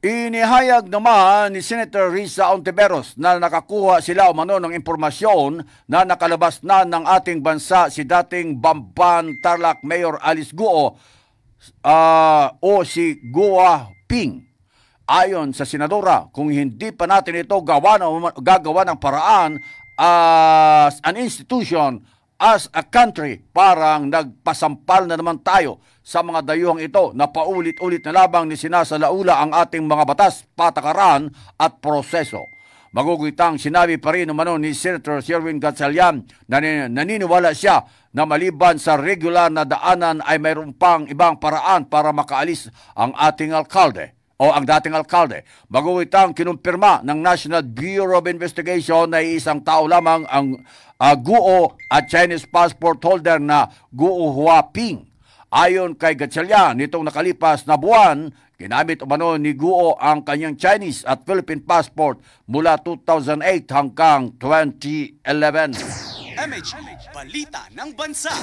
Inihayag naman ni Senator Risa Ontiveros na nakakuha sila umano ng impormasyon na nakalabas na ng ating bansa si dating Bamban Tarlac Mayor Alice Guo o si Guo Ping. Ayon sa senadora, kung hindi pa natin ito gagawa ng paraan as an institution, as a country, parang nagpasampal na naman tayo sa mga dayuhang ito na paulit-ulit na labang ni sinasalaula ang ating mga batas, patakaran at proseso. Magugitang sinabi pa rin umano ni Senator Sherwin Gatchalian na naniniwala siya na maliban sa regular na daanan ay mayroon pang ibang paraan para makaalis ang ating alkalde o ang dating alkalde. Magugitang kinumpirma ng National Bureau of Investigation na isang tao lamang ang Guo at Chinese passport holder na Guo Huaping. Ayon kay Gatchalian, nitong nakalipas na buwan, ginamit umano ni Guo ang kanyang Chinese at Philippine passport mula 2008 hanggang 2011. MH Balita ng Bansa.